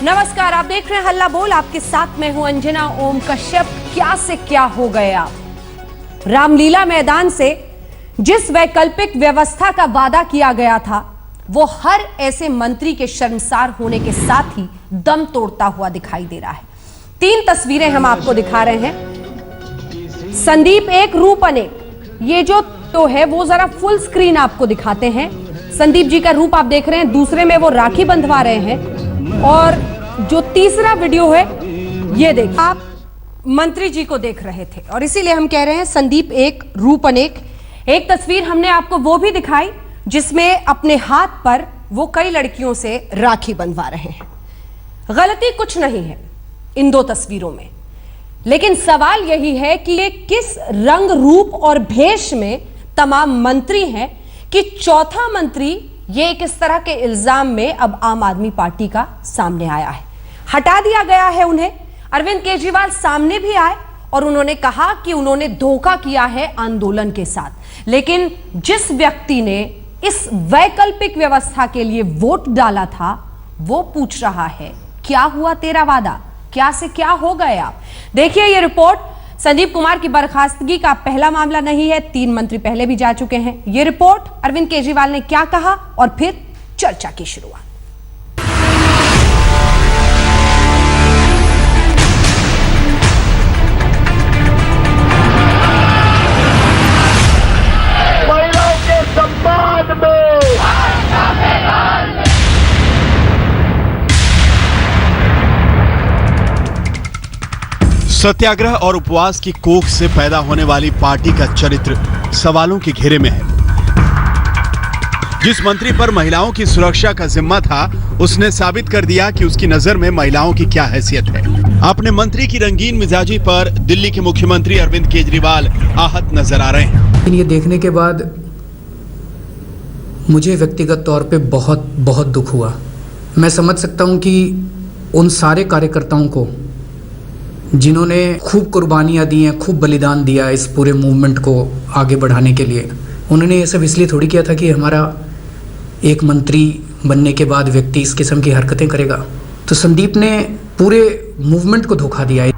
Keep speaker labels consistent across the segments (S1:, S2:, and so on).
S1: नमस्कार, आप देख रहे हैं हल्ला बोल। आपके साथ मैं हूं अंजना ओम कश्यप। क्या से क्या हो गया। रामलीला मैदान से जिस वैकल्पिक व्यवस्था का वादा किया गया था, वो हर ऐसे मंत्री के शर्मसार होने के साथ ही दम तोड़ता हुआ दिखाई दे रहा है। 3 तस्वीरें हम आपको दिखा रहे हैं। संदीप एक रूप अनेक, ये जो तो है वो जरा फुल स्क्रीन आपको दिखाते हैं। संदीप जी का रूप आप देख रहे हैं, दूसरे में वो राखी बंधवा रहे हैं, और जो तीसरा वीडियो है ये देखिए, आप मंत्री जी को देख रहे थे और इसीलिए हम कह रहे हैं संदीप एक रूप अनेक। एक तस्वीर हमने आपको वो भी दिखाई जिसमें अपने हाथ पर वो कई लड़कियों से राखी बंधवा रहे हैं। गलती कुछ नहीं है इन 2 तस्वीरों में, लेकिन सवाल यही है कि ये किस रंग रूप और भेष में तमाम मंत्री हैं कि चौथा मंत्री ये किस तरह के इल्जाम में अब आम आदमी पार्टी का सामने आया है। हटा दिया गया है उन्हें। अरविंद केजरीवाल सामने भी आए और उन्होंने कहा कि उन्होंने धोखा किया है आंदोलन के साथ, लेकिन जिस व्यक्ति ने इस वैकल्पिक व्यवस्था के लिए वोट डाला था वो पूछ रहा है, क्या हुआ तेरा वादा, क्या से क्या हो गया। देखिए ये रिपोर्ट। संदीप कुमार की बर्खास्तगी का पहला मामला नहीं है, 3 मंत्री पहले भी जा चुके हैं। ये रिपोर्ट, अरविंद केजरीवाल ने क्या कहा और फिर चर्चा की शुरुआत।
S2: महिलाओं के सम्मान में
S3: सत्याग्रह और उपवास की कोख से पैदा होने वाली पार्टी का चरित्र सवालों के घेरे में है। जिस मंत्री पर महिलाओं की सुरक्षा का जिम्मा था, उसने साबित कर दिया कि उसकी नजर में महिलाओं की क्या हैसियत है। अपने मंत्री की रंगीन मिजाजी पर दिल्ली के मुख्यमंत्री अरविंद केजरीवाल आहत नजर आ रहे हैं।
S4: लेकिन ये देखने के बाद मुझे व्यक्तिगत तौर पे बहुत दुख हुआ। मैं समझ सकता हूँ कि उन सारे कार्यकर्ताओं को जिन्होंने खूब कुर्बानियाँ दी हैं, खूब बलिदान दिया इस पूरे मूवमेंट को आगे बढ़ाने के लिए, उन्होंने ये सब इसलिए थोड़ी किया था कि हमारा एक मंत्री बनने के बाद व्यक्ति इस किस्म की हरकतें करेगा। तो संदीप ने पूरे मूवमेंट को धोखा दिया।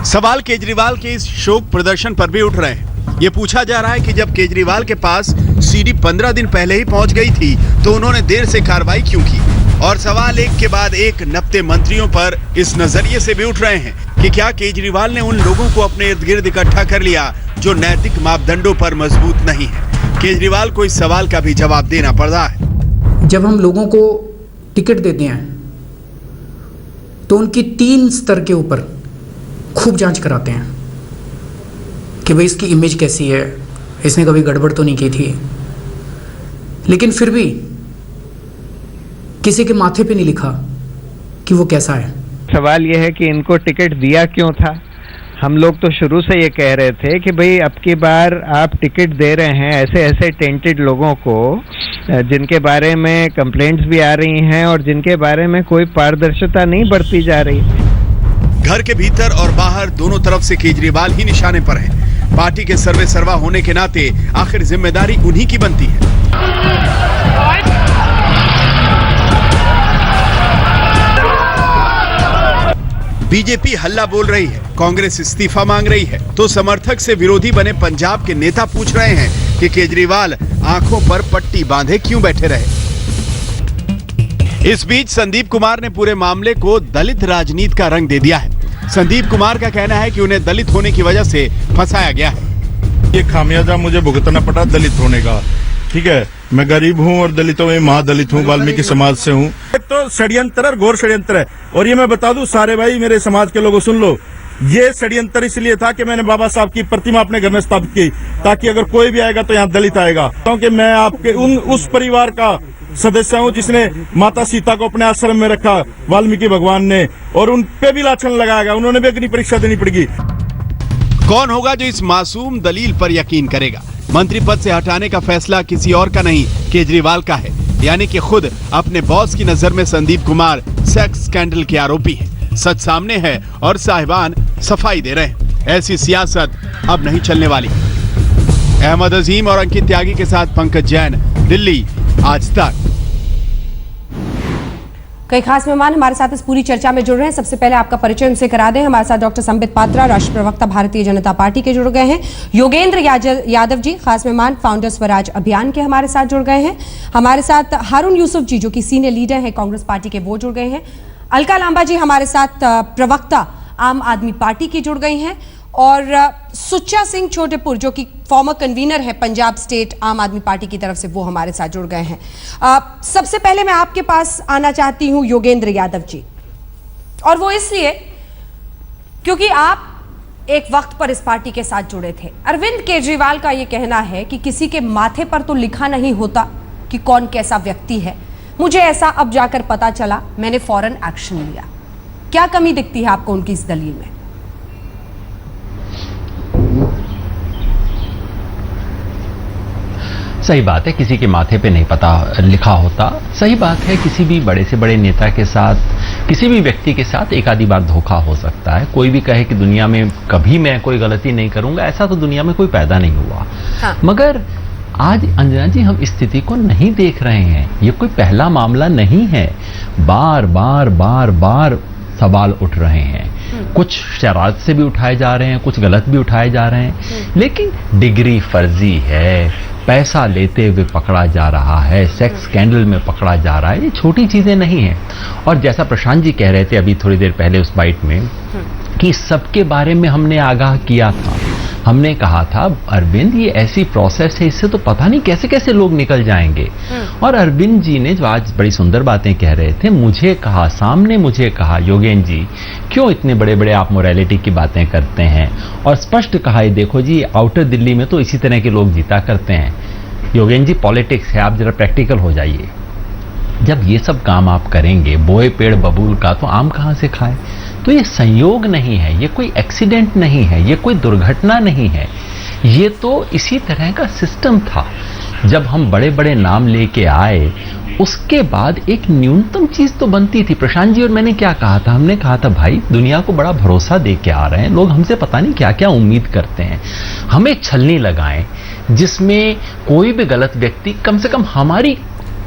S3: सवाल केजरीवाल के इस शोक प्रदर्शन पर भी उठ रहे हैं। ये पूछा जा रहा है कि जब केजरीवाल के पास सीडी 15 दिन पहले ही पहुंच गई थी तो उन्होंने देर से कार्रवाई क्यों की। और सवाल एक के बाद एक नपते मंत्रियों पर इस नजरिए से भी उठ रहे हैं कि क्या केजरीवाल ने उन लोगों को अपने इर्द गिर्द इकट्ठा कर लिया जो नैतिक मापदंडों पर मजबूत नहीं है। केजरीवाल को इस सवाल का भी जवाब देना पड़ रहा है।
S4: जब हम लोगों को टिकट देते हैं तो उनकी 3 स्तर के ऊपर खूब जांच कराते हैं कि भाई इसकी इमेज कैसी है, इसने कभी गड़बड़ तो नहीं की थी। लेकिन फिर भी किसी के माथे पे नहीं लिखा कि वो कैसा है।
S5: सवाल ये है कि इनको टिकट दिया क्यों था। हम लोग तो शुरू से ये कह रहे थे कि भाई अब की बार आप टिकट दे रहे हैं ऐसे टेंटेड लोगों को जिनके बारे में कंप्लेंट्स भी आ रही हैं और जिनके बारे में कोई पारदर्शिता नहीं बरती जा रही।
S3: घर के भीतर और बाहर दोनों तरफ से केजरीवाल ही निशाने पर है। पार्टी के सर्वे सर्वा होने के नाते आखिर जिम्मेदारी उन्हीं की बनती है। बीजेपी हल्ला बोल रही है, कांग्रेस इस्तीफा मांग रही है, तो समर्थक से विरोधी बने पंजाब के नेता पूछ रहे हैं कि केजरीवाल आंखों पर पट्टी बांधे क्यों बैठे रहे। इस बीच संदीप कुमार ने पूरे मामले को दलित राजनीति का रंग दे दिया है। संदीप कुमार का कहना है कि उन्हें दलित होने की वजह से फंसाया गया है।
S6: ये खामियाजा मुझे भुगतना पड़ा दलित होने का। ठीक है, मैं गरीब हूँ और दलितों में महादलित हूँ, वाल्मीकि समाज से हूँ। तो षड्यंत्र और घोर षड्यंत्र है। और ये मैं बता दूं सारे भाई, मेरे समाज के लोगों सुन लो, ये षड्यंत्र इसलिए था कि मैंने बाबा साहब की प्रतिमा अपने घर में स्थापित की ताकि अगर कोई भी आएगा तो यहाँ दलित आएगा। क्योंकि मैं आपके उस परिवार का सदस्य हूँ जिसने माता सीता को अपने आश्रम में रखा वाल्मीकि भगवान ने, और उन पे भी लाछन लगाएगा। उन्होंने भी अग्नि परीक्षा देनी पड़ेगी।
S3: कौन होगा जो इस मासूम दलील पर यकीन करेगा। मंत्री पद से हटाने का फैसला किसी और का नहीं, केजरीवाल का है। यानी कि खुद अपने बॉस की नजर में संदीप कुमार सेक्स स्कैंडल के आरोपी हैं। सच सामने है और साहिबान सफाई दे रहे हैं। ऐसी सियासत अब नहीं चलने वाली। अहमद अजीम और अंकित त्यागी के साथ पंकज जैन, दिल्ली, आज तक।
S1: कई खास मेहमान हमारे साथ इस पूरी चर्चा में जुड़ रहे हैं। सबसे पहले आपका परिचय उनसे करा दें। हमारे साथ डॉक्टर संबित पात्रा, राष्ट्रीय प्रवक्ता भारतीय जनता पार्टी के जुड़ गए हैं। योगेंद्र यादव जी, खास मेहमान फाउंडर स्वराज अभियान के हमारे साथ जुड़ गए हैं। हमारे साथ हारून यूसुफ जी, जो कि सीनियर लीडर हैं कांग्रेस पार्टी के, वो जुड़ गए हैं। अलका लांबा जी हमारे साथ प्रवक्ता आम आदमी पार्टी की जुड़ गई हैं। और सुच्चा सिंह छोटेपुर, जो कि फॉर्मर कन्वीनर है पंजाब स्टेट आम आदमी पार्टी की तरफ से, वो हमारे साथ जुड़ गए हैं। सबसे पहले मैं आपके पास आना चाहती हूं योगेंद्र यादव जी, और वो इसलिए क्योंकि आप एक वक्त पर इस पार्टी के साथ जुड़े थे। अरविंद केजरीवाल का ये कहना है कि किसी के माथे पर तो लिखा नहीं होता कि कौन कैसा व्यक्ति है, मुझे ऐसा अब जाकर पता चला, मैंने फौरन एक्शन लिया। क्या कमी दिखती है आपको उनकी इस दलील में?
S7: सही बात है, किसी के माथे पे नहीं पता लिखा होता। सही बात है, किसी भी बड़े से बड़े नेता के साथ, किसी भी व्यक्ति के साथ एक आधी बार धोखा हो सकता है। कोई भी कहे कि दुनिया में कभी मैं कोई गलती नहीं करूंगा, ऐसा तो दुनिया में कोई पैदा नहीं हुआ। हाँ। मगर आज अंजना जी हम स्थिति को नहीं देख रहे हैं। ये कोई पहला मामला नहीं है। बार बार बार बार सवाल उठ रहे हैं। कुछ शरारत से भी उठाए जा रहे हैं, कुछ गलत भी उठाए जा रहे हैं, लेकिन डिग्री फर्जी है, पैसा लेते हुए पकड़ा जा रहा है, सेक्स स्कैंडल में पकड़ा जा रहा है। ये छोटी चीजें नहीं हैं। और जैसा प्रशांत जी कह रहे थे अभी थोड़ी देर पहले उस बाइट में कि सबके बारे में हमने आगाह किया था। हमने कहा था अरविंद ये ऐसी प्रोसेस है, इससे तो पता नहीं कैसे कैसे लोग निकल जाएंगे। और अरविंद जी ने जो आज बड़ी सुंदर बातें कह रहे थे, मुझे कहा, सामने मुझे कहा, योगेंद्र जी क्यों इतने बड़े बड़े आप मोरालिटी की बातें करते हैं, और स्पष्ट कहा, ये देखो जी आउटर दिल्ली में तो इसी तरह के लोग जीता करते हैं। योगेंद्र जी पॉलिटिक्स है, आप जरा प्रैक्टिकल हो जाइए। जब ये सब काम आप करेंगे, बोए पेड़ बबूल का, तो आम कहां से खाए? तो ये संयोग नहीं है, ये कोई एक्सीडेंट नहीं है, ये कोई दुर्घटना नहीं है, ये तो इसी तरह का सिस्टम था। जब हम बड़े बड़े नाम लेके आए, उसके बाद एक न्यूनतम चीज तो बनती थी। प्रशांत जी और मैंने क्या कहा था? हमने कहा था भाई दुनिया को बड़ा भरोसा दे के आ रहे हैं लोग, हमसे पता नहीं क्या क्या उम्मीद करते हैं, हमें छलनी लगाएं जिसमें कोई भी गलत व्यक्ति, कम से कम हमारी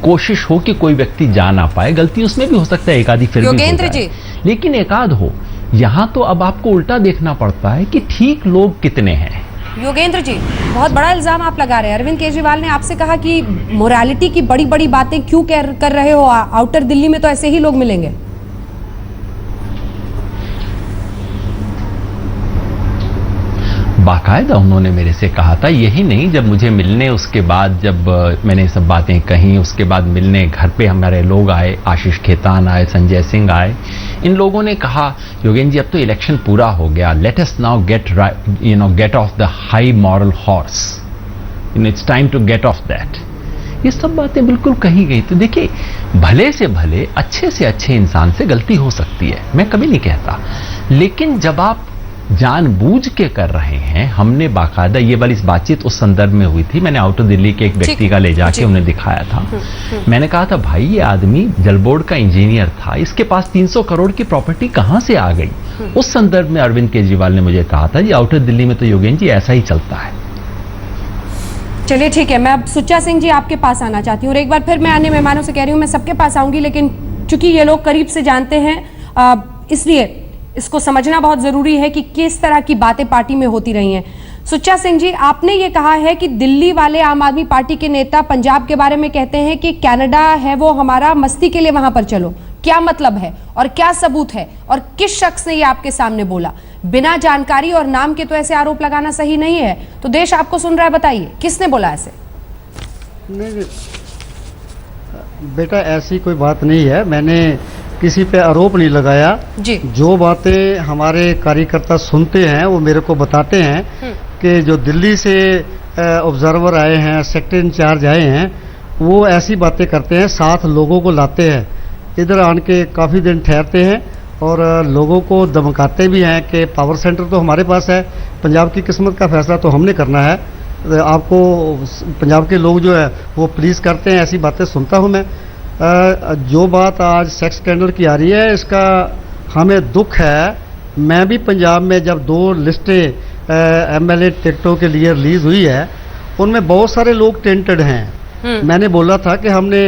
S7: कोशिश हो कि कोई व्यक्ति जा ना पाए। गलती उसमें भी हो सकता है, एक आधी फिर भी
S1: योगेंद्र जी,
S7: लेकिन एक आध हो। यहां तो अब आपको उल्टा देखना पड़ता है कि ठीक लोग कितने हैं।
S1: योगेंद्र जी, बहुत बड़ा इल्जाम आप लगा रहे हैं। अरविंद केजरीवाल ने आपसे कहा कि मोरालिटी की बड़ी बड़ी बातें क्यों कर रहे हो, आउटर दिल्ली में तो ऐसे ही लोग मिलेंगे।
S7: बाकायदा उन्होंने मेरे से कहा था। यही नहीं, जब मुझे मिलने, उसके बाद जब मैंने सब बातें कही, उसके बाद मिलने घर पे हमारे लोग आए, आशीष खेतान आए, संजय सिंह आए, इन लोगों ने कहा योगेंद्र जी अब तो इलेक्शन पूरा हो गया, let us now get off the high moral horse, it's time to get off that. ये सब बातें बिल्कुल कही गई। तो देखिए, भले से भले, अच्छे से अच्छे इंसान से गलती हो सकती है, मैं कभी नहीं कहता, लेकिन जब आप जानबूझ के कर रहे हैं, हमने बाकायदा ये वाली बातचीत उस संदर्भ में हुई थी। मैंने आउटर दिल्ली के एक व्यक्ति का ले जाके उन्हें दिखाया था। मैंने कहा था भाई ये आदमी जल बोर्ड का इंजीनियर था, इसके पास 300 करोड़ की प्रॉपर्टी कहां से आ गई? उस संदर्भ में अरविंद केजरीवाल ने मुझे कहा था जी आउटर दिल्ली में तो योगेंद्र जी ऐसा ही चलता है।
S1: चलिए ठीक है, मैं अब सुच्चा सिंह जी आपके पास आना चाहती हूँ, और एक बार फिर मैं अन्य मेहमानों से कह रही हूँ मैं सबके पास आऊंगी, लेकिन चूंकि ये लोग करीब से जानते हैं इसलिए इसको समझना बहुत जरूरी है कि किस तरह की बातें पार्टी में होती रही हैं। सुच्चा सिंह जी, आपने ये कहा है कि दिल्ली वाले आम आदमी पार्टी के नेता पंजाब के बारे में कहते हैं कि कनाडा है वो हमारा, मस्ती के लिए वहां पर चलो। क्या मतलब है और क्या सबूत है, और किस शख्स ने ये आपके सामने बोला? बिना जानकारी और नाम के तो ऐसे आरोप लगाना सही नहीं है। तो देश आपको सुन रहा है, बताइए किसने बोला ऐसे?
S8: नहीं बेटा, ऐसी कोई बात नहीं है, मैंने किसी पे आरोप नहीं लगाया
S1: जी। जो
S8: बातें हमारे कार्यकर्ता सुनते हैं वो मेरे को बताते हैं कि जो दिल्ली से ऑब्जर्वर आए हैं, सेक्टर इंचार्ज आए हैं, वो ऐसी बातें करते हैं, साथ लोगों को लाते हैं, इधर आन के काफ़ी दिन ठहरते हैं और लोगों को धमकाते भी हैं कि पावर सेंटर तो हमारे पास है, पंजाब की किस्मत का फैसला तो हमने करना है, आपको पंजाब के लोग जो है वो प्लीज़ करते हैं। ऐसी बातें सुनता हूँ मैं। जो बात आज सेक्स स्कैंडल की आ रही है, इसका हमें दुख है। मैं भी पंजाब में जब 2 लिस्टें MLA टिकटों के लिए रिलीज़ हुई है, उनमें बहुत सारे लोग टेंटेड हैं, मैंने बोला था कि हमने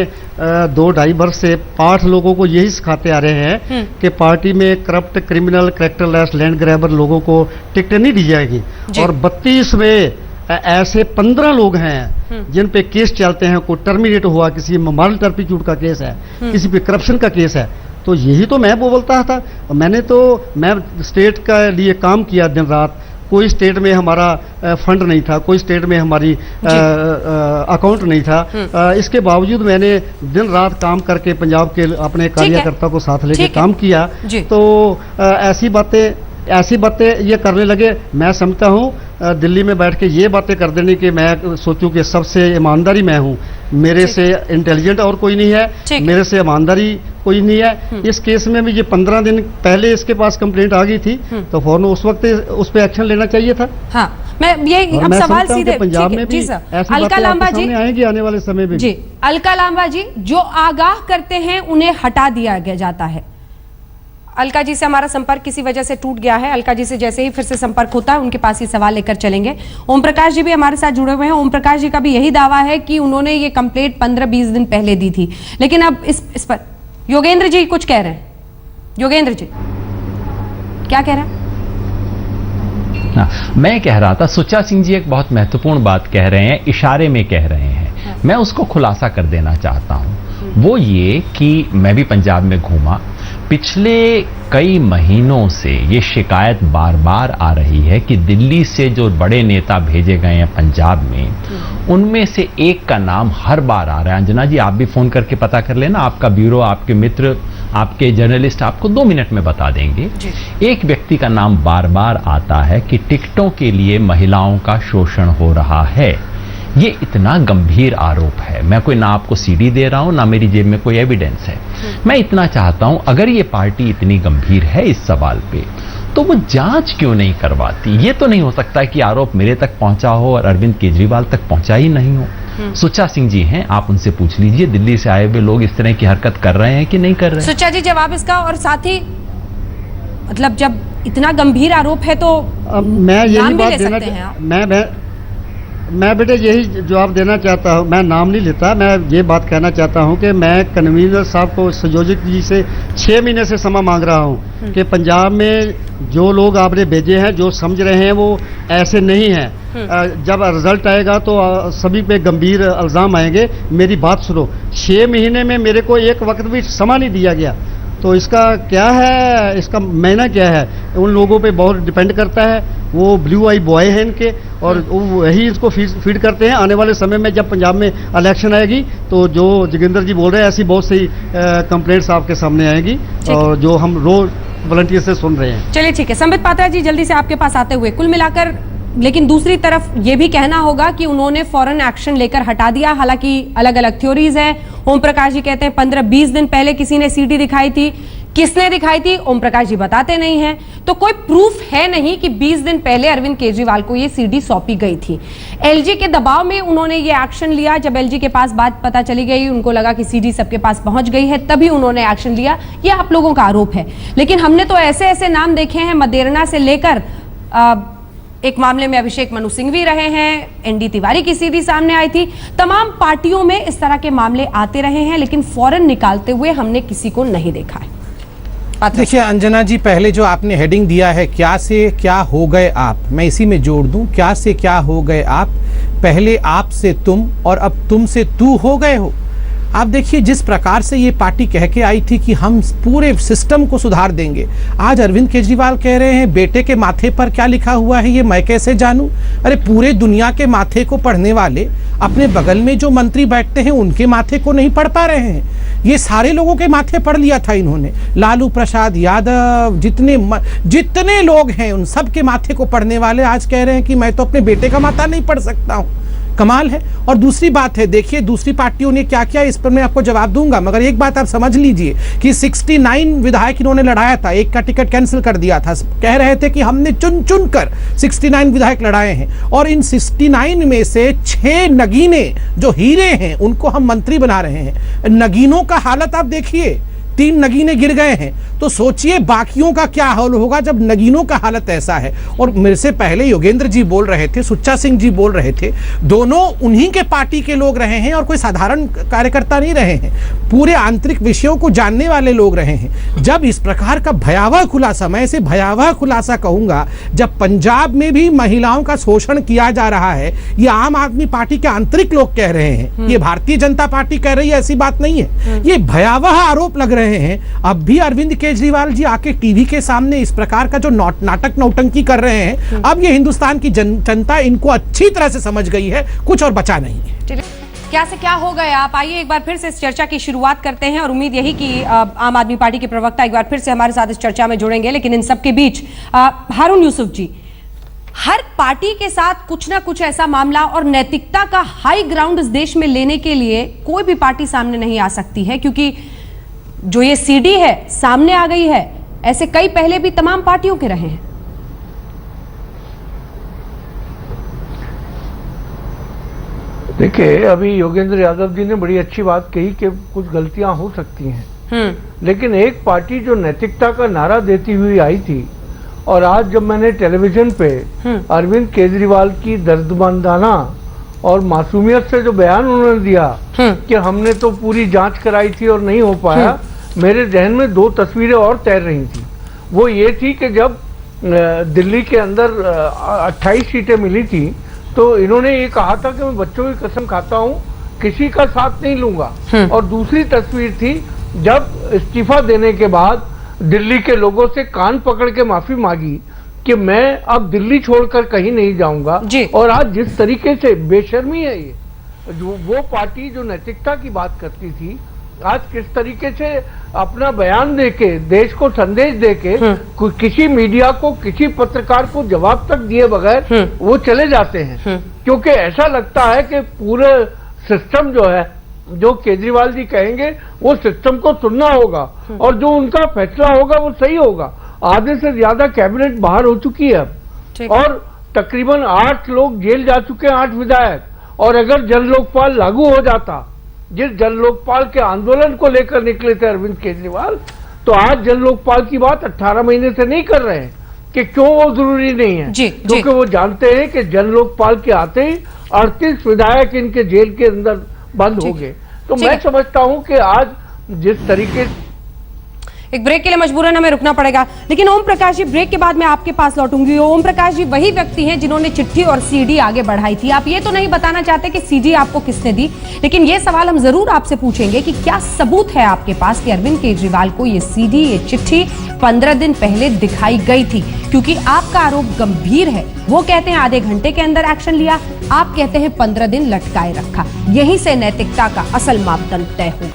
S8: 2-2.5 वर्ष से 8 लोगों को यही सिखाते आ रहे हैं कि पार्टी में corrupt, criminal, characterless, land grabber लोगों को टिकटें नहीं दी जाएगी। और 32 में ऐसे 15 लोग हैं जिन पे केस चलते हैं, कोई टर्मिनेट हुआ, किसी मॉरल टर्पिट्यूड का केस है, किसी पे करप्शन का केस है। तो यही तो मैं बोलता था। मैं स्टेट का लिए काम किया दिन रात। कोई स्टेट में हमारा फंड नहीं था, कोई स्टेट में हमारी अकाउंट नहीं था। इसके बावजूद मैंने दिन रात काम करके पंजाब के अपने कार्यकर्ता को साथ लेके काम किया। तो ऐसी बातें ये करने लगे। मैं समझता हूँ दिल्ली में बैठ के ये बातें कर देने कि मैं सोचूं कि सबसे ईमानदारी मैं हूँ, मेरे से इंटेलिजेंट और कोई नहीं है, मेरे से ईमानदारी कोई नहीं है। इस केस में भी ये 15 दिन पहले इसके पास कंप्लेंट आ गई थी, तो फौरन उस वक्त उस पर एक्शन लेना चाहिए था।
S1: हाँ, मैं ये अब सवाल सीधे
S8: पंजाब में भी ऐसी
S1: अलका लांबा जी
S8: आएंगी आने वाले समय में
S1: जी। अलका लांबा जी, जो आगाह करते हैं उन्हें हटा दिया जाता है। अलका जी से हमारा संपर्क किसी वजह से टूट गया है। अलका जी से जैसे ही फिर से संपर्क होता है उनके पास ही सवाल लेकर चलेंगे। ओम प्रकाश जी भी हमारे साथ जुड़े हुए हैं। ओम प्रकाश जी का भी यही दावा है कि उन्होंने ये कंप्लेंट 15-20 दिन पहले दी थी, लेकिन अब इस पर योगेंद्र जी कुछ कह रहे हैं। योगेंद्र जी क्या कह रहे हैं?
S7: मैं कह रहा था, सुच्चा सिंह जी एक बहुत महत्वपूर्ण बात कह रहे हैं, इशारे में कह रहे हैं। मैं उसको खुलासा कर देना चाहता हूं। वो ये कि मैं भी पंजाब में घूमा, पिछले कई महीनों से ये शिकायत बार बार आ रही है कि दिल्ली से जो बड़े नेता भेजे गए हैं पंजाब में, उनमें से एक का नाम हर बार आ रहा है। अंजना जी, आप भी फोन करके पता कर लेना, आपका ब्यूरो, आपके मित्र, आपके जर्नलिस्ट आपको 2 मिनट में बता देंगे। एक व्यक्ति का नाम बार बार आता है कि टिकटों के लिए महिलाओं का शोषण हो रहा है। ये इतना गंभीर आरोप है। मैं कोई ना आपको सीडी दे रहा हूं, ना मेरी जेब में कोई एविडेंस है। मैं इतना चाहता हूं, अगर ये पार्टी इतनी गंभीर है इस सवाल पे, तो वो जांच क्यों नहीं करवाती? ये तो नहीं हो सकता कि आरोप मेरे तक पहुंचा हो और अरविंद केजरीवाल तक पहुंचा ही नहीं हो। सुच्चा सिंह जी हैं, आप उनसे पूछ लीजिए दिल्ली से आए हुए लोग इस तरह की हरकत कर रहे हैं कि नहीं कर रहे हैं।
S1: सुच्चा जी, जवाब इसका। और साथ ही मतलब जब इतना गंभीर आरोप है तो
S8: मैं यही बात देना, मैं बेटे यही जवाब देना चाहता हूँ। मैं नाम नहीं लेता, मैं ये बात कहना चाहता हूँ कि मैं कन्वीनर साहब को, संयोजक जी से 6 महीने से समय मांग रहा हूँ कि पंजाब में जो लोग आपने भेजे हैं, जो समझ रहे हैं, वो ऐसे नहीं हैं। जब रिजल्ट आएगा तो सभी पे गंभीर इल्ज़ाम आएंगे। मेरी बात सुनो, 6 महीने में मेरे को एक वक्त भी समय नहीं दिया गया, तो इसका क्या है, इसका मायना क्या है? उन लोगों पे बहुत डिपेंड करता है। वो ब्लू आई बॉय हैं इनके, और वही इसको फीड करते हैं। आने वाले समय में जब पंजाब में इलेक्शन आएगी तो जो जोगिंदर जी बोल रहे हैं, ऐसी बहुत सी कंप्लेंट्स आपके सामने आएगी, और जो हम रोज वॉलंटियर से सुन रहे हैं।
S1: चलिए ठीक है। संबित पात्रा जी, जल्दी से आपके पास आते हुए, कुल मिलाकर लेकिन दूसरी तरफ ये भी कहना होगा कि उन्होंने फौरन एक्शन लेकर हटा दिया। हालांकि अलग अलग थ्योरीज हैं। ओम प्रकाश जी कहते हैं 15-20 दिन पहले किसी ने सीडी दिखाई थी। किसने दिखाई थी, ओम प्रकाश जी बताते नहीं हैं। तो कोई प्रूफ है नहीं कि 20 दिन पहले अरविंद केजरीवाल को ये सीडी सौंपी गई थी। एलजी के दबाव में उन्होंने ये एक्शन लिया। जब एलजी के पास बात पता चली गई, उनको लगा कि सीडी सबके पास पहुंच गई है, तभी उन्होंने एक्शन लिया। ये आप लोगों का आरोप है। लेकिन हमने तो ऐसे ऐसे नाम देखे हैं, मदेरणा से लेकर एक मामले में अभिषेक मनु सिंह भी रहे हैं, एनडी तिवारी की सीडी सामने आई थी। तमाम पार्टियों में इस तरह के मामले आते रहे हैं, लेकिन फौरन निकालते हुए हमने किसी को नहीं देखा है।
S9: देखिए अंजना जी, पहले जो आपने हेडिंग दिया है, क्या से क्या हो गए आप, मैं इसी में जोड़ दूं, क्या से क्या हो गए आप। पहले आप से तुम और अब तुम से तू हो गए हो। आप देखिए जिस प्रकार से ये पार्टी कह के आई थी कि हम पूरे सिस्टम को सुधार देंगे, आज अरविंद केजरीवाल कह रहे हैं बेटे के माथे पर क्या लिखा हुआ है ये मैं कैसे जानूं। अरे पूरे दुनिया के माथे को पढ़ने वाले अपने बगल में जो मंत्री बैठते हैं उनके माथे को नहीं पढ़ पा रहे हैं। ये सारे लोगों के माथे पढ़ लिया था इन्होंने। लालू प्रसाद यादव, जितने लोग हैं उन सब के माथे को पढ़ने वाले आज कह रहे हैं कि मैं तो अपने बेटे का माथा नहीं पढ़ सकता हूँ। कमाल है। और दूसरी बात है, देखिए दूसरी पार्टियों ने क्या किया, इस पर मैं आपको जवाब दूंगा, मगर एक बात आप समझ लीजिए कि 69 विधायक इन्होंने लड़ाया था, एक का टिकट कैंसिल कर दिया था। कह रहे थे कि हमने चुन चुन कर 69 विधायक लड़ाए हैं, और इन 69 में से 6 नगीने जो हीरे हैं उनको हम मंत्री बना रहे हैं। नगीनों का हालत आप देखिए, 3 नगीने गिर गए हैं, तो सोचिए बाकियों का क्या हाल होगा जब नगीनों का हालत ऐसा है। और मेरे से पहले योगेंद्र जी बोल रहे थे, सुच्चा सिंह जी बोल रहे थे, दोनों उन्हीं के पार्टी के लोग रहे हैं और कोई साधारण कार्यकर्ता नहीं रहे हैं, पूरे आंतरिक विषयों को जानने वाले लोग रहे हैं। जब इस प्रकार का भयावह खुलासा, मैं इसे भयावह खुलासा कहूंगा, जब पंजाब में भी महिलाओं का शोषण किया जा रहा है, ये आम आदमी पार्टी के आंतरिक लोग कह रहे हैं, ये भारतीय जनता पार्टी कह रही है, ऐसी बात नहीं है, ये भयावह आरोप लग रहे हैं। अब भी अरविंद केजरीवाल जी आके टीवी के सामने इस प्रकार का जो नाटक नौटंकी कर रहे हैं, अब ये हिंदुस्तान की जनता इनको अच्छी तरह से समझ गई है, कुछ और बचा नहीं है।
S1: क्या से क्या हो गए आप, आइए एक बार फिर से इस चर्चा की शुरुआत करते हैं और उम्मीद यही कि आम आदमी पार्टी के प्रवक्ता एक बार फिर से हमारे साथ इस चर्चा में जुड़ेंगे। लेकिन इन सब के बीच हारून यूसुफ जी, हर पार्टी के साथ कुछ ना कुछ ऐसा मामला और नैतिकता का हाई ग्राउंड इस देश में लेने के लिए कोई भी पार्टी सामने नहीं आ सकती है, क्योंकि जो ये सीडी है सामने आ गई है, ऐसे कई पहले भी तमाम पार्टियों के रहे हैं।
S10: देखिए, अभी योगेंद्र यादव जी ने बड़ी अच्छी बात कही कि कुछ गलतियां हो सकती हैं, लेकिन एक पार्टी जो नैतिकता का नारा देती हुई आई थी, और आज जब मैंने टेलीविजन पे अरविंद केजरीवाल की दर्दमंदाना और मासूमियत से जो बयान उन्होंने दिया कि हमने तो पूरी जांच कराई थी और नहीं हो पाया, मेरे जहन में 2 तस्वीरें और तैर रही थी। वो ये थी कि जब दिल्ली के अंदर 28 सीटें मिली थी, तो इन्होंने ये कहा था कि मैं बच्चों की कसम खाता हूँ किसी का साथ नहीं लूंगा। और दूसरी तस्वीर थी जब इस्तीफा देने के बाद दिल्ली के लोगों से कान पकड़ के माफी मांगी कि मैं अब दिल्ली छोड़कर कहीं नहीं जाऊंगा। और आज जिस तरीके से बेशर्मी है ये, जो वो पार्टी जो नैतिकता की बात करती थी, आज किस तरीके से अपना बयान देके, देश को संदेश देके, किसी मीडिया को, किसी पत्रकार को जवाब तक दिए बगैर वो चले जाते हैं। क्योंकि ऐसा लगता है कि पूरे सिस्टम जो है, जो केजरीवाल जी कहेंगे वो सिस्टम को सुनना होगा और जो उनका फैसला होगा वो सही होगा। आधे से ज्यादा कैबिनेट बाहर हो चुकी है अब, और तकरीबन 8 लोग जेल जा चुके हैं, 8 विधायक। और अगर जन लोकपाल लागू हो जाता, जिस जन लोकपाल के आंदोलन को लेकर निकले थे अरविंद केजरीवाल, तो आज जन लोकपाल की बात 18 महीने से नहीं कर रहे हैं कि क्यों वो जरूरी नहीं है, क्योंकि वो जानते हैं कि जन लोकपाल के आते ही 38 विधायक इनके जेल के अंदर बंद हो गए। तो मैं समझता हूं कि आज जिस तरीके से,
S1: एक ब्रेक के लिए मजबूरन हमें रुकना पड़ेगा, लेकिन ओम प्रकाश जी, ब्रेक के बाद मैं आपके पास लौटूंगी। ओम प्रकाश जी वही व्यक्ति हैं जिन्होंने चिट्ठी और सीडी आगे बढ़ाई थी। आप ये तो नहीं बताना चाहते कि सीडी आपको किसने दी, लेकिन ये सवाल हम जरूर आपसे पूछेंगे कि क्या सबूत है आपके पास कि अरविंद केजरीवाल को ये सीडी, ये चिट्ठी 15 दिन पहले दिखाई गई थी? क्योंकि आपका आरोप गंभीर है। वो कहते हैं आधे घंटे के अंदर एक्शन लिया, आप कहते हैं 15 दिन लटकाए रखा। यहीं से नैतिकता का असल मापदंड तय हो।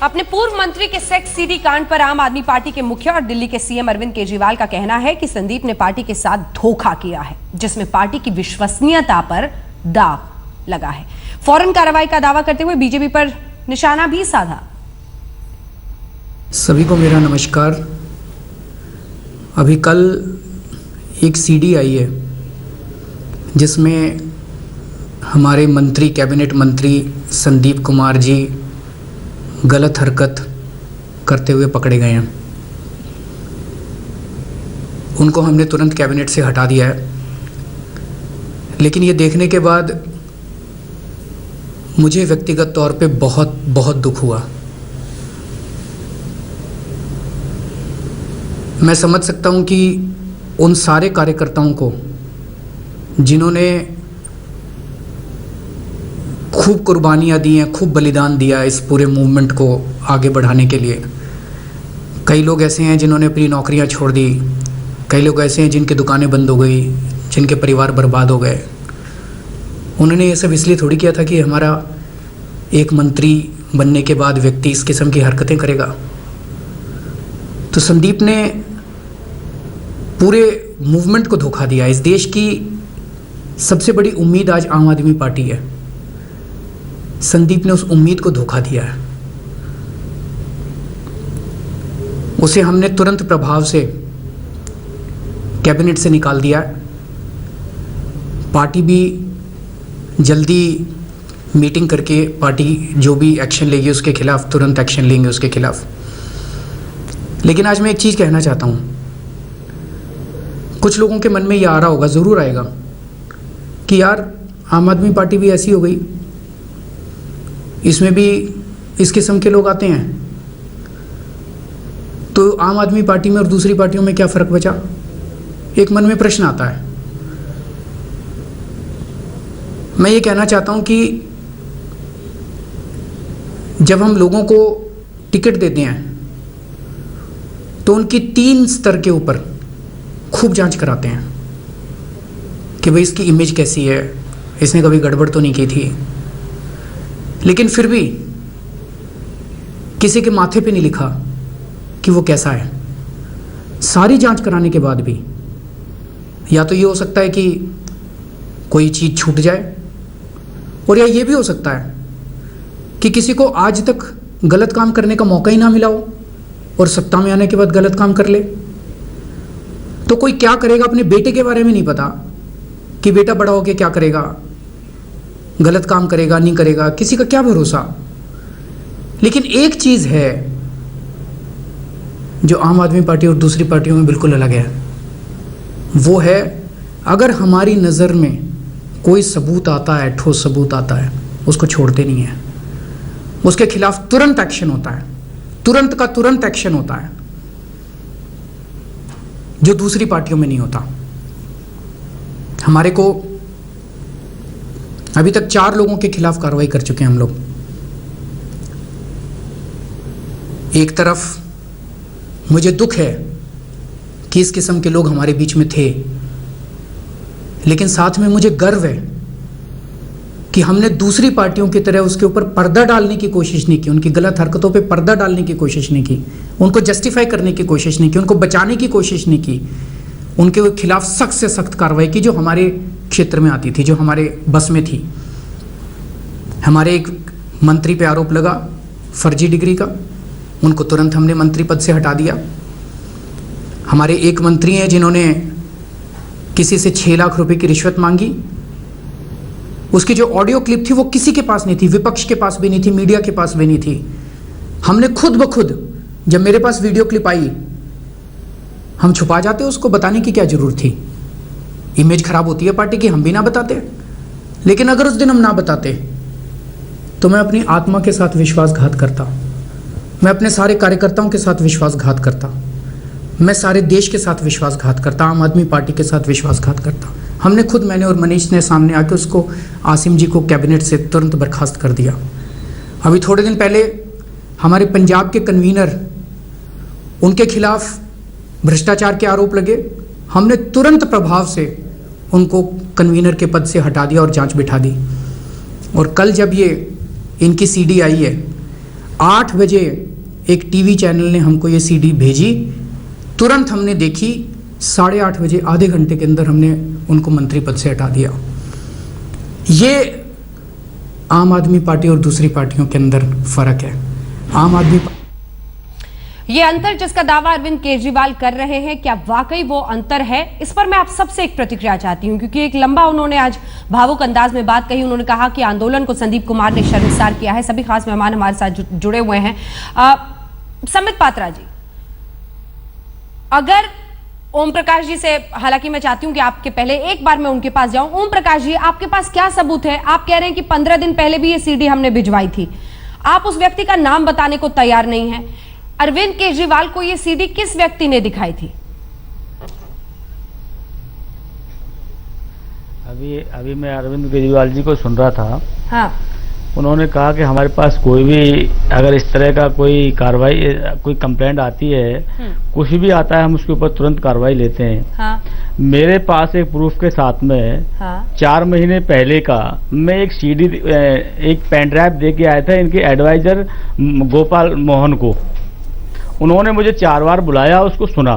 S1: अपने पूर्व मंत्री के सेक्स सीडी कांड पर आम आदमी पार्टी के मुखिया और दिल्ली के सीएम अरविंद केजरीवाल का कहना है कि संदीप ने पार्टी के साथ धोखा किया है, जिसमें पार्टी की विश्वसनीयता पर दाग लगा है। फौरन कार्रवाई का दावा करते हुए बीजेपी पर निशाना भी साधा।
S4: सभी को मेरा नमस्कार। अभी कल एक सीडी आई है जिसमें हमारे मंत्री, कैबिनेट मंत्री संदीप कुमार जी गलत हरकत करते हुए पकड़े गए हैं। उनको हमने तुरंत कैबिनेट से हटा दिया है, लेकिन ये देखने के बाद मुझे व्यक्तिगत तौर पे बहुत दुख हुआ। मैं समझ सकता हूँ कि उन सारे कार्यकर्ताओं को जिन्होंने खूब कुर्बानियाँ दी हैं, खूब बलिदान दिया इस पूरे मूवमेंट को आगे बढ़ाने के लिए। कई लोग ऐसे हैं जिन्होंने अपनी नौकरियां छोड़ दी, कई लोग ऐसे हैं जिनकी दुकानें बंद हो गई, जिनके परिवार बर्बाद हो गए। उन्होंने ये सब इसलिए थोड़ी किया था कि हमारा एक मंत्री बनने के बाद व्यक्ति इस किस्म की हरकतें करेगा। तो संदीप ने पूरे मूवमेंट को धोखा दिया। इस देश की सबसे बड़ी उम्मीद आज आम आदमी पार्टी है। संदीप ने उस उम्मीद को धोखा दिया है। उसे हमने तुरंत प्रभाव से कैबिनेट से निकाल दिया। पार्टी भी जल्दी मीटिंग करके पार्टी जो भी एक्शन लेगी उसके खिलाफ तुरंत एक्शन लेंगे उसके खिलाफ। लेकिन आज मैं एक चीज़ कहना चाहता हूँ, कुछ लोगों के मन में ये आ रहा होगा, ज़रूर आएगा, कि यार आम आदमी पार्टी भी ऐसी हो गई, इसमें भी इस किस्म के लोग आते हैं, तो आम आदमी पार्टी में और दूसरी पार्टियों में क्या फ़र्क बचा? एक मन में प्रश्न आता है। मैं ये कहना चाहता हूँ कि जब हम लोगों को टिकट देते हैं तो उनकी 3 स्तर के ऊपर खूब जांच कराते हैं कि भाई इसकी इमेज कैसी है, इसने कभी गड़बड़ तो नहीं की थी। लेकिन फिर भी किसी के माथे पे नहीं लिखा कि वो कैसा है। सारी जांच कराने के बाद भी या तो ये हो सकता है कि कोई चीज़ छूट जाए, और या ये भी हो सकता है कि किसी को आज तक गलत काम करने का मौका ही ना मिला हो और सत्ता में आने के बाद गलत काम कर ले। तो कोई क्या करेगा अपने बेटे के बारे में नहीं पता कि बेटा बड़ा होके क्या करेगा, गलत काम करेगा नहीं करेगा, किसी का क्या भरोसा। लेकिन एक चीज़ है जो आम आदमी पार्टी और दूसरी पार्टियों में बिल्कुल अलग है, वो है अगर हमारी नज़र में कोई सबूत आता है, ठोस सबूत आता है, उसको छोड़ते नहीं है, उसके खिलाफ तुरंत एक्शन होता है, तुरंत का तुरंत एक्शन होता है, जो दूसरी पार्टियों में नहीं होता। हमारे को अभी तक 4 लोगों के खिलाफ कार्रवाई कर चुके हैं हम लोग। एक तरफ मुझे दुख है कि इस किस्म के लोग हमारे बीच में थे, लेकिन साथ में मुझे गर्व है कि हमने दूसरी पार्टियों की तरह उसके ऊपर पर्दा डालने की कोशिश नहीं की, उनकी गलत हरकतों पे पर्दा डालने की कोशिश नहीं की, उनको जस्टिफाई करने की कोशिश नहीं की, उनको बचाने की कोशिश नहीं की, उनके खिलाफ सख्त से सख्त कार्रवाई की जो हमारे क्षेत्र में आती थी, जो हमारे बस में थी। हमारे एक मंत्री पे आरोप लगा फर्जी डिग्री का, उनको तुरंत हमने मंत्री पद से हटा दिया। हमारे एक मंत्री हैं जिन्होंने किसी से 6 लाख रुपए की रिश्वत मांगी, उसकी जो ऑडियो क्लिप थी वो किसी के पास नहीं थी, विपक्ष के पास भी नहीं थी, मीडिया के पास भी नहीं थी। हमने खुद ब खुद, जब मेरे पास वीडियो क्लिप आई, हम छुपा जाते, उसको बताने की क्या जरूरत थी? इमेज खराब होती है पार्टी की, हम भी ना बताते। लेकिन अगर उस दिन हम ना बताते तो मैं अपनी आत्मा के साथ विश्वासघात करता, मैं अपने सारे कार्यकर्ताओं के साथ विश्वासघात करता, मैं सारे देश के साथ विश्वासघात करता, आम आदमी पार्टी के साथ विश्वासघात करता। हमने खुद, मैंने और मनीष ने सामने आके उसको, आसिम जी को कैबिनेट से तुरंत बर्खास्त कर दिया। अभी थोड़े दिन पहले हमारे पंजाब के कन्वीनर, उनके खिलाफ भ्रष्टाचार के आरोप लगे, हमने तुरंत प्रभाव से उनको कन्वीनर के पद से हटा दिया और जांच बिठा दी। और कल जब ये इनकी सीडी आई है, 8 बजे एक टीवी चैनल ने हमको ये सीडी भेजी, तुरंत हमने देखी, 8:30 बजे, आधे घंटे के अंदर हमने उनको मंत्री पद से हटा दिया। ये आम आदमी पार्टी और दूसरी पार्टियों के अंदर फर्क है। आम आदमी,
S1: ये अंतर जिसका दावा अरविंद केजरीवाल कर रहे हैं, क्या वाकई वो अंतर है? इस पर मैं आप सबसे एक प्रतिक्रिया चाहती हूं, क्योंकि एक लंबा उन्होंने आज भावुक अंदाज में बात कही। उन्होंने कहा कि आंदोलन को संदीप कुमार ने शर्मसार किया है। सभी खास मेहमान हमारे साथ जुड़े हुए हैं। संबित पात्रा जी, अगर ओम प्रकाश जी से, हालांकि मैं चाहती हूं कि आपके पहले एक बार मैं उनके पास जाऊं। ओम प्रकाश जी, आपके पास क्या सबूत है? आप कह रहे हैं कि 15 दिन पहले भी ये सीडी हमने भिजवाई थी, आप उस व्यक्ति का नाम बताने को तैयार नहीं है। अरविंद केजरीवाल को ये सीडी किस व्यक्ति ने दिखाई थी?
S11: अभी मैं अरविंद केजरीवाल जी को सुन रहा था।
S1: हाँ,
S11: उन्होंने कहा कि हमारे पास कोई भी अगर इस तरह का कोई कार्रवाई, कोई कंप्लेंट आती है, कुछ भी आता है, हम उसके ऊपर तुरंत कार्रवाई लेते हैं।
S1: हाँ।
S11: मेरे पास एक प्रूफ के साथ में, हाँ। 4 महीने पहले का मैं एक सीडी, एक पेन ड्राइव दे के आया था इनके एडवाइजर गोपाल मोहन को। उन्होंने मुझे 4 बार बुलाया, उसको सुना,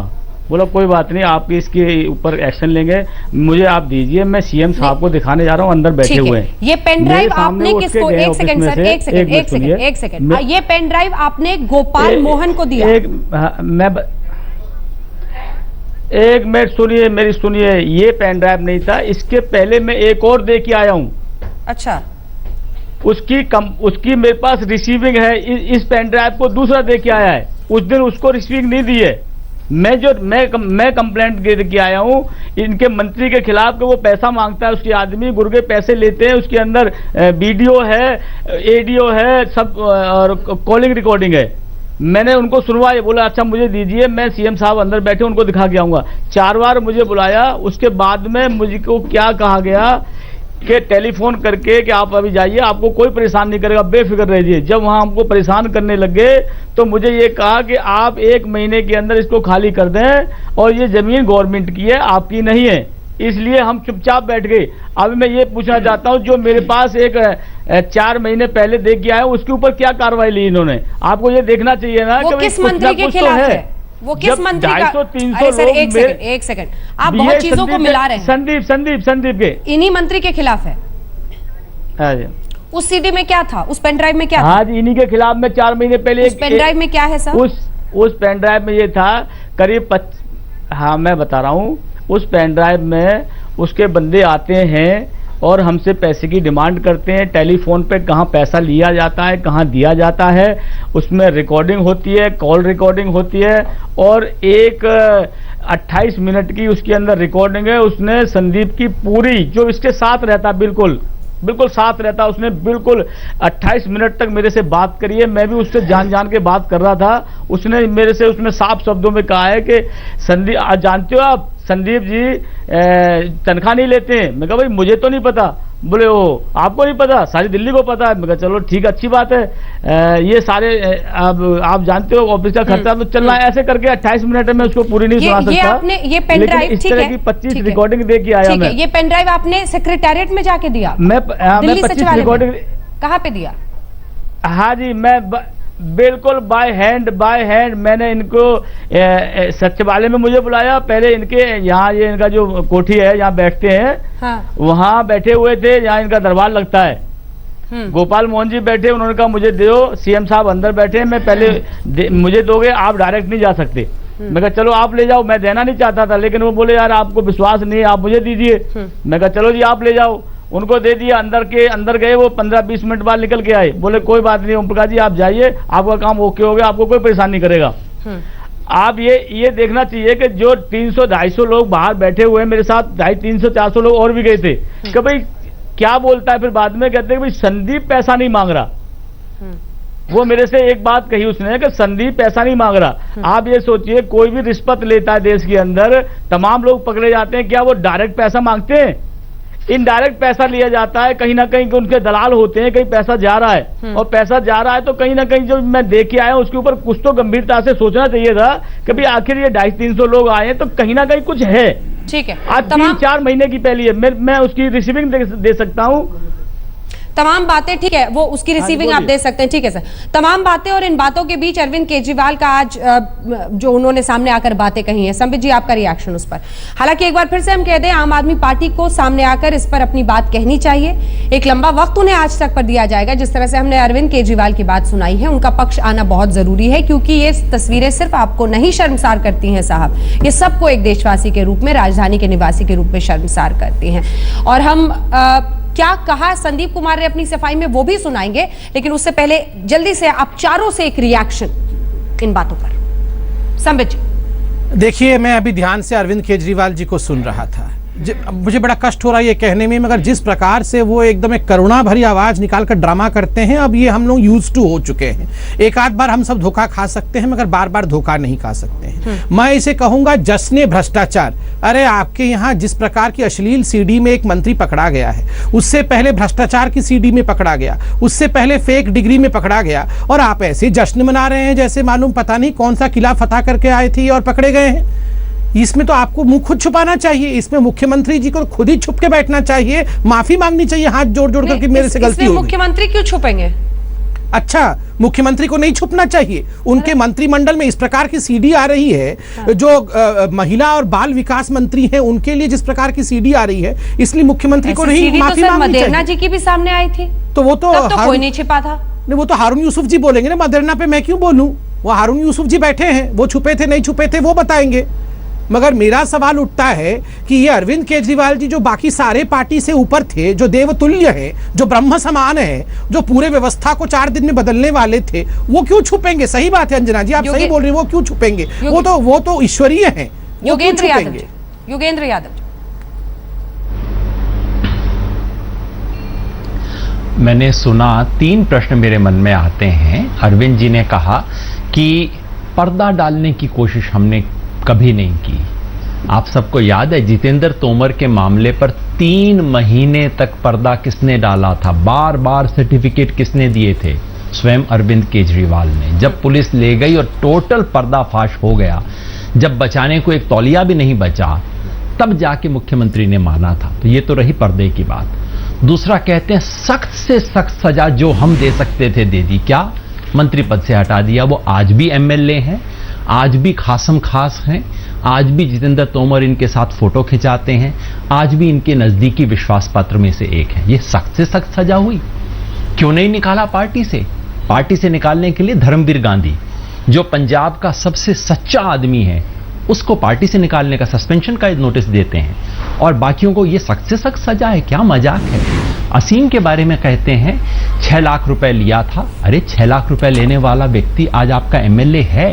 S11: बोला कोई बात नहीं, आप इसके ऊपर एक्शन लेंगे, मुझे आप दीजिए, मैं सीएम साहब को दिखाने जा रहा हूँ, अंदर बैठे हुए हैं।
S1: ये पेन ड्राइव आपने किसको? एक सेकंड सर, एक सेकंड। ये पेन ड्राइव आपने गोपाल मोहन को दिया?
S11: एक मिनट सुनिए, मेरी सुनिए, ये पेन ड्राइव नहीं था, इसके पहले मैं एक और दे के आया हूँ।
S1: अच्छा।
S11: उसकी मेरे पास रिसीविंग है, इस पेन ड्राइव को दूसरा दे के आया है। उस दिन उसको रिसीविंग नहीं दी है। मैं कंप्लेंट के आया हूं इनके मंत्री के खिलाफ कि वो पैसा मांगता है, उसके आदमी गुर्गे पैसे लेते हैं, उसके अंदर वीडियो है, एडियो है, सब और कॉलिंग रिकॉर्डिंग है। मैंने उनको सुनवाया, बोला अच्छा मुझे दीजिए, मैं सीएम साहब अंदर बैठे उनको दिखा के आऊंगा। 4 बार मुझे बुलाया, उसके बाद में मुझको क्या कहा गया कि टेलीफोन करके कि आप अभी जाइए, आपको कोई परेशान नहीं करेगा, बेफिक्र रहिए। जब वहां हमको परेशान करने लगे तो मुझे ये कहा कि आप 1 महीने के अंदर इसको खाली कर दें और ये जमीन गवर्नमेंट की है, आपकी नहीं है। इसलिए हम चुपचाप बैठ गए। अब मैं ये पूछना चाहता हूं, जो मेरे पास एक 4 महीने पहले देख के आए उसके ऊपर क्या कार्रवाई ली इन्होंने? आपको ये देखना चाहिए ना
S1: वो किस मंत्री के खिलाफ है? वो किस मंत्री का?
S11: 250-300
S1: सर एक सेकंड, आप बहुत चीजों को मिला रहे हैं।
S11: संदीप के
S1: इन्हीं मंत्री के खिलाफ है।
S11: हाँ जी।
S1: उस सीडी में क्या था? उस पेन ड्राइव में क्या था?
S11: हाँ जी, इन्हीं के खिलाफ में 4 महीने पहले
S1: उस पेन ड्राइव में क्या है सर?
S11: उस पेन ड्राइव में ये था करीब हाँ मैं बता रहा हूँ, उस पेन ड्राइव में उसके बंदे आते हैं और हमसे पैसे की डिमांड करते हैं। टेलीफोन पे कहाँ पैसा लिया जाता है, कहाँ दिया जाता है, उसमें रिकॉर्डिंग होती है, कॉल रिकॉर्डिंग होती है और एक 28 मिनट की उसके अंदर रिकॉर्डिंग है। उसने संदीप की पूरी, जो इसके साथ रहता बिल्कुल साथ रहता, उसने बिल्कुल 28 मिनट तक मेरे से बात करी है। मैं भी उससे जान के बात कर रहा था। उसने मेरे से उसमें साफ शब्दों में कहा है कि संदीप, आज जानते हो आप संदीप जी तनख्वाह नहीं लेते हैं। मैं कहा भाई मुझे तो नहीं पता। बोले ओ आपको नहीं पता, सारी दिल्ली को पता है। मैं कहा चलो ठीक, अच्छी बात है। ये सारे अब आप जानते हो ऑफिस का खर्चा तो चल रहा है। ऐसे करके 28 मिनट में उसको पूरी नहीं सुना सकता।
S1: आपने ये पेन ड्राइव,
S11: इस तरह की 25 रिकॉर्डिंग दे के आया मैं।
S1: ये पेन ड्राइव आपने सेक्रेटेरिएट में जाके दिया?
S11: मैं 25 रिकॉर्डिंग
S1: कहाँ पे दिया?
S11: हाँ जी, मैं बिल्कुल बाय हैंड मैंने इनको सचिवालय में मुझे बुलाया। पहले इनके यहाँ, ये इनका जो कोठी है यहाँ बैठते हैं, हाँ। वहाँ बैठे हुए थे, यहाँ इनका दरबार लगता है। गोपाल मोहन जी बैठे, उन्होंने कहा मुझे दो। सीएम साहब अंदर बैठे, मैं पहले मुझे दोगे, आप डायरेक्ट नहीं जा सकते। मैं कहा चलो आप ले जाओ। मैं देना नहीं चाहता था, लेकिन वो बोले यार आपको विश्वास नहीं है, आप मुझे दीजिए। मैं कहा चलो जी आप ले जाओ। उनको दे दिया, अंदर गए। वो 15-20 मिनट बाद निकल के आए। बोले कोई बात नहीं ओम प्रकाश जी आप जाइए, आपका काम ओके हो गया, आपको कोई परेशानी नहीं करेगा। आप ये देखना चाहिए कि जो 300-250 लोग बाहर बैठे हुए हैं मेरे साथ, 300-400 लोग और भी गए थे कि भाई क्या बोलता है। फिर बाद में कहते हैं भाई संदीप पैसा नहीं मांग रहा। वो मेरे से एक बात कही उसने कि संदीप पैसा नहीं मांग रहा। आप ये सोचिए, कोई भी रिश्वत लेता है देश के अंदर, तमाम लोग पकड़े जाते हैं। क्या वो डायरेक्ट पैसा मांगते हैं? इनडायरेक्ट पैसा लिया जाता है, कहीं ना कहीं उनके दलाल होते हैं, कहीं पैसा जा रहा है। और पैसा जा रहा है तो कहीं ना कहीं जो मैं देख के आया उसके ऊपर कुछ तो गंभीरता से सोचना चाहिए था कि भाई आखिर ये 250-300 लोग आए हैं तो कहीं ना कहीं कुछ है।
S1: ठीक है,
S11: आज 3-4 महीने की पहली है, मैं उसकी रिसीविंग दे सकता हूँ।
S1: तमाम बातें ठीक है, वो उसकी रिसीविंग आप दे सकते हैं, ठीक है सर। तमाम बातें, और इन बातों के बीच अरविंद केजरीवाल का आज जो उन्होंने सामने आकर बातें कही हैं, संबित जी आपका रिएक्शन उस पर। हालांकि एक बार फिर से हम कह दें, आम आदमी पार्टी को सामने आकर इस पर अपनी बात कहनी चाहिए। एक लंबा वक्त उन्हें आज तक पर दिया जाएगा। जिस तरह से हमने अरविंद केजरीवाल की बात सुनाई है, उनका पक्ष आना बहुत जरूरी है, क्योंकि ये तस्वीरें सिर्फ आपको नहीं शर्मसार करती हैं साहब, ये सबको एक देशवासी के रूप में, राजधानी के निवासी के रूप में शर्मसार करती हैं। और हम क्या कहा संदीप कुमार ने अपनी सफाई में वो भी सुनाएंगे, लेकिन उससे पहले जल्दी से आप चारों से एक रिएक्शन इन बातों पर। संबित जी
S9: देखिए, मैं अभी ध्यान से अरविंद केजरीवाल जी को सुन रहा था। मुझे बड़ा कष्ट हो रहा है ये कहने में, मगर जिस प्रकार से वो एकदम एक करुणा भरी आवाज निकालकर ड्रामा करते हैं, अब ये हम लोग यूज्ड टू हो चुके हैं। एक आध बार हम सब धोखा खा सकते हैं, मगर बार बार धोखा नहीं खा सकते हैं। मैं इसे कहूंगा जश्न भ्रष्टाचार। अरे आपके यहाँ जिस प्रकार की अश्लील सीडी में एक मंत्री पकड़ा गया है, उससे पहले भ्रष्टाचार की सीडी में पकड़ा गया, उससे पहले फेक डिग्री में पकड़ा गया, और आप ऐसे जश्न मना रहे हैं जैसे मालूम पता नहीं कौन सा किला फतह करके आए थे और पकड़े गए हैं। इसमें तो आपको मुंह खुद छुपाना चाहिए। इसमें मुख्यमंत्री जी को खुद ही छुप के बैठना चाहिए, माफी मांगनी चाहिए हाथ जोड़ जोड़ करके मेरे से गलती हो गई।
S1: मुख्यमंत्री क्यों छुपेंगे?
S9: अच्छा, मुख्यमंत्री को नहीं छुपना चाहिए। उनके मंत्रिमंडल में इस प्रकार की सीडी आ रही है, जो महिला और बाल विकास मंत्री हैं उनके लिए जिस प्रकार की सीडी आ रही है, इसलिए मुख्यमंत्री को नहीं माफी मांगनी चाहिए।
S1: मदेरना जी की भी सामने आई थी,
S9: तो वो तो
S1: कोई नहीं छिपा था।
S9: नहीं, वो तो हारून यूसुफ जी बोलेंगे ना, मदेरना पे मैं क्यों बोलूं? वो हारून यूसुफ जी बैठे हैं, वो छुपे थे नहीं छुपे थे वो बताएंगे। मगर मेरा सवाल उठता है कि ये अरविंद केजरीवाल जी जो बाकी सारे पार्टी से ऊपर थे, जो देवतुल्य है, जो ब्रह्म समान है, जो पूरे व्यवस्था को 4 दिन में बदलने वाले थे, वो क्यों छुपेंगे? सही बात है अंजना जी, आप सही बोल रही हैं, वो क्यों छुपेंगे? वो तो ईश्वरीय है।
S1: योगेंद्र यादव जी,
S7: मैंने सुना 3 प्रश्न मेरे मन में आते हैं। अरविंद जी ने कहा कि पर्दा डालने की कोशिश हमने कभी नहीं की। आप सबको याद है जितेंद्र तोमर के मामले पर 3 महीने तक पर्दा किसने डाला था? बार बार सर्टिफिकेट किसने दिए थे? स्वयं अरविंद केजरीवाल ने। जब पुलिस ले गई और टोटल पर्दाफाश हो गया, जब बचाने को एक तौलिया भी नहीं बचा, तब जाके मुख्यमंत्री ने माना था। तो ये तो रही पर्दे की बात। दूसरा, कहते हैं सख्त से सख्त सजा जो हम दे सकते थे दे दी। क्या? मंत्री पद से हटा दिया। वो आज भी एमएलए हैं, आज भी खासम खास हैं, आज भी जितेंद्र तोमर इनके साथ फोटो खिंचाते हैं, आज भी इनके नजदीकी विश्वास पात्र में से एक है। ये सख्त से सख्त सजा हुई। क्यों नहीं निकाला पार्टी से? पार्टी से निकालने के लिए धर्मवीर गांधी, जो पंजाब का सबसे सच्चा आदमी है, उसको पार्टी से निकालने का सस्पेंशन का नोटिस देते हैं, और बाकियों को ये सख्त से सख्त सजा है। क्या मजाक है? असीम के बारे में कहते हैं 6 लाख रुपए लिया था। अरे 6 लाख रुपए लेने वाला व्यक्ति आज आपका एमएलए है,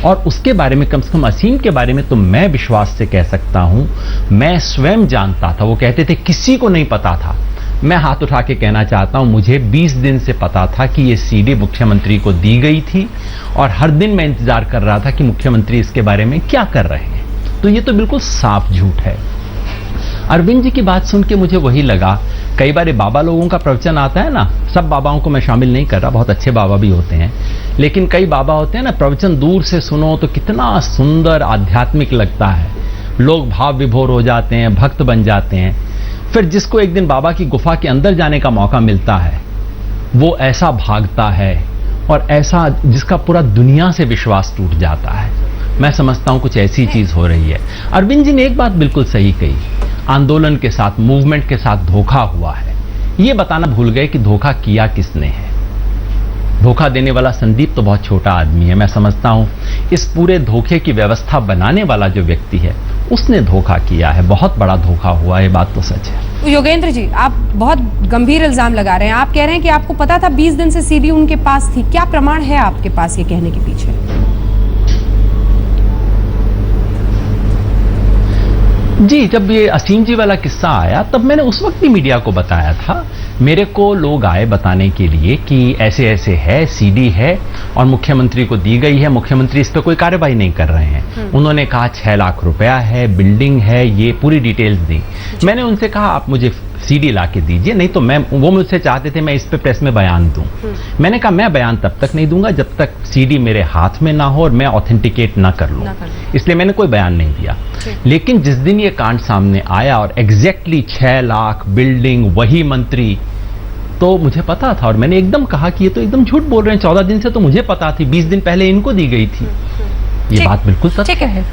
S7: और उसके बारे में, कम से कम असीम के बारे में तो मैं विश्वास से कह सकता हूं, मैं स्वयं जानता था। वो कहते थे किसी को नहीं पता था। मैं हाथ उठा के कहना चाहता हूं, मुझे 20 दिन से पता था कि ये सीडी मुख्यमंत्री को दी गई थी, और हर दिन मैं इंतजार कर रहा था कि मुख्यमंत्री इसके बारे में क्या कर रहे हैं। तो ये तो बिल्कुल साफ झूठ है। अरविंद जी की बात सुन के मुझे वही लगा, कई बार बाबा लोगों का प्रवचन आता है ना, सब बाबाओं को मैं शामिल नहीं कर रहा, बहुत अच्छे बाबा भी होते हैं, लेकिन कई बाबा होते हैं ना, प्रवचन दूर से सुनो तो कितना सुंदर आध्यात्मिक लगता है, लोग भाव विभोर हो जाते हैं, भक्त बन जाते हैं। फिर जिसको एक दिन बाबा की गुफा के अंदर जाने का मौका मिलता है, वो ऐसा भागता है और ऐसा जिसका पूरा दुनिया से विश्वास टूट जाता है। मैं समझता हूं कुछ ऐसी चीज हो रही है। अरविंद जी ने एक बात बिल्कुल सही कही, आंदोलन के साथ, मूवमेंट के साथ धोखा हुआ है। ये बताना भूल गए कि धोखा किया किसने है। धोखा देने वाला संदीप तो बहुत छोटा आदमी है। मैं समझता हूं इस पूरे धोखे की व्यवस्था बनाने वाला जो व्यक्ति है, उसने धोखा किया है, बहुत बड़ा धोखा हुआ है, ये बात तो सच है।
S1: योगेंद्र जी, आप बहुत गंभीर इल्जाम लगा रहे हैं। आप कह रहे हैं कि आपको पता था 20 दिन से सीडी उनके पास थी। क्या प्रमाण है आपके पास ये कहने के पीछे?
S7: जी, जब ये असीम जी वाला किस्सा आया तब मैंने उस वक्त भी मीडिया को बताया था। मेरे को लोग आए बताने के लिए कि ऐसे ऐसे है, सीडी है और मुख्यमंत्री को दी गई है, मुख्यमंत्री इस पर कोई कार्रवाई नहीं कर रहे हैं। उन्होंने कहा 6 लाख रुपया है, बिल्डिंग है, ये पूरी डिटेल्स दी। मैंने उनसे कहा आप मुझे सीडी ला के दीजिए, नहीं तो वो मुझसे चाहते थे मैं इस पे प्रेस में बयान दूं। मैंने कहा मैं बयान तब तक नहीं दूंगा जब तक सीडी मेरे हाथ में ना हो और मैं ऑथेंटिकेट ना कर लूं। इसलिए मैंने कोई बयान नहीं दिया। लेकिन जिस दिन ये कांड सामने आया और एग्जैक्टली 6 लाख, बिल्डिंग, वही मंत्री, तो मुझे पता था और मैंने एकदम कहा कि ये तो एकदम झूठ बोल रहे हैं। 14 दिन से तो मुझे पता थी, 20 दिन पहले इनको दी गई थी। ये बात बिल्कुल सच है।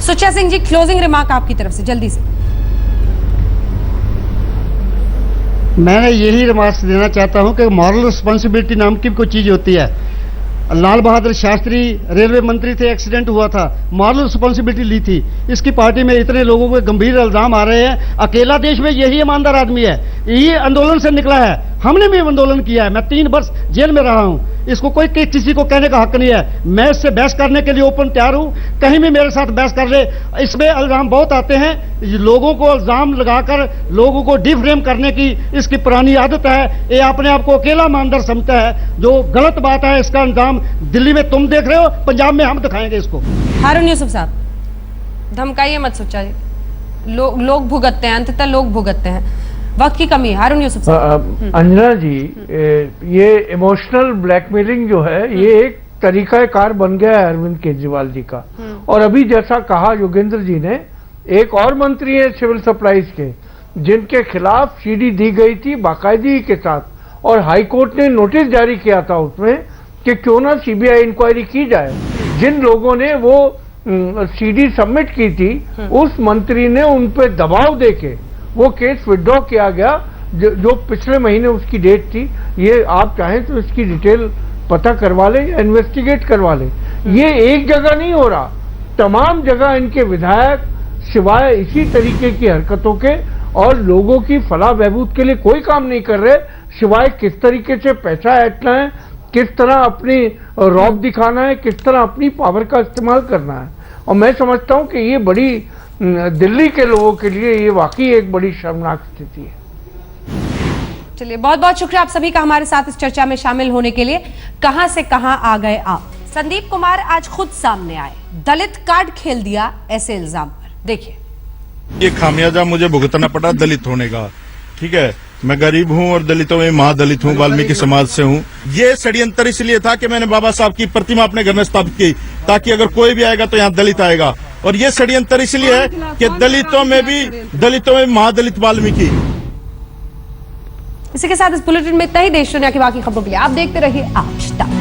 S1: सुच्चा सिंह जी, क्लोजिंग रिमार्क आपकी तरफ से जल्दी से।
S8: मैंने यही रिमार्क्स देना चाहता हूं कि मॉरल रिस्पॉन्सिबिलिटी नाम की कोई चीज़ होती है। लाल बहादुर शास्त्री रेलवे मंत्री थे, एक्सीडेंट हुआ था, मॉरल रिस्पॉन्सिबिलिटी ली थी। इसकी पार्टी में इतने लोगों को गंभीर इल्जाम आ रहे हैं। अकेला देश में यही ईमानदार आदमी है, ये आंदोलन से निकला है। हमने भी आंदोलन किया है, मैं 3 वर्ष जेल में रहा हूं। इसको कोई किसी को कहने का हक नहीं है। मैं इससे बहस करने के लिए ओपन तैयार हूं, कहीं भी मेरे साथ बहस कर ले। इसमें इल्जाम बहुत आते हैं, लोगों को इल्जाम लगाकर लोगों को डिफ्रेम करने की इसकी पुरानी आदत है। ये अपने आप को अकेला ईमानदार समझता है, जो गलत बात है। इसका अंजाम दिल्ली में तुम देख रहे हो, पंजाब में हम दिखाएंगे इसको।
S1: हारून यूसुफ साहब, धमकाइए मत सुच्चा जी। लोग भुगतते हैं, अंततः लोग भुगतते हैं, वक्त की कमी। हारून यूसुफ साहब।
S10: अंजना जी, ये इमोशनल ब्लैकमेलिंग जो है, ये एक तरीकाकार बन गया है अरविंद केजरीवाल जी का। और अभी जैसा कहा योगेंद्र जी ने, एक और मंत्री है सिविल सप्लाईज के, जिनके खिलाफ सीडी दी गई थी बाकायदगी के साथ, और हाईकोर्ट ने नोटिस जारी किया था उसमें कि क्यों ना सीबीआई इंक्वायरी की जाए। जिन लोगों ने वो सीडी सबमिट की थी, उस मंत्री ने उन पे दबाव देके वो केस विड्रॉ किया गया, जो पिछले महीने उसकी डेट थी। ये आप चाहें तो इसकी डिटेल पता करवा ले या इन्वेस्टिगेट करवा ले। ये एक जगह नहीं हो रहा, तमाम जगह इनके विधायक सिवाय इसी तरीके की हरकतों के और लोगों की फलाह बहबूद के लिए कोई काम नहीं कर रहे, सिवाय किस तरीके से पैसा ऐंठना है, किस तरह अपनी रौब दिखाना है, किस तरह अपनी पावर का इस्तेमाल करना है। और मैं समझता हूं कि ये बड़ी दिल्ली के लोगों के लिए ये वाकई एक बड़ी शर्मनाक स्थिति है।
S1: चलिए, बहुत बहुत शुक्रिया आप सभी का हमारे साथ इस चर्चा में शामिल होने के लिए। कहां से कहां आ गए आप। संदीप कुमार आज खुद सामने आए, दलित कार्ड खेल दिया ऐसे इल्जाम पर। देखिए,
S6: ये खामियाजा मुझे भुगतना पड़ा दलित होने का। ठीक है, मैं गरीब हूँ और दलितों में महादलित हूँ, वाल्मीकि समाज से हूँ। ये षड्यंत्र इसलिए था कि मैंने बाबा साहब की प्रतिमा अपने घर में स्थापित की, ताकि अगर कोई भी आएगा तो यहाँ दलित आएगा। और ये षड्यंत्र इसलिए है कि दलितों में महादलित वाल्मीकि।
S1: इसी के साथ इस बुलेटिन में इतना ही। देश दुनिया की बाकी खबरों के लिए आप देखते रहिए आज तक।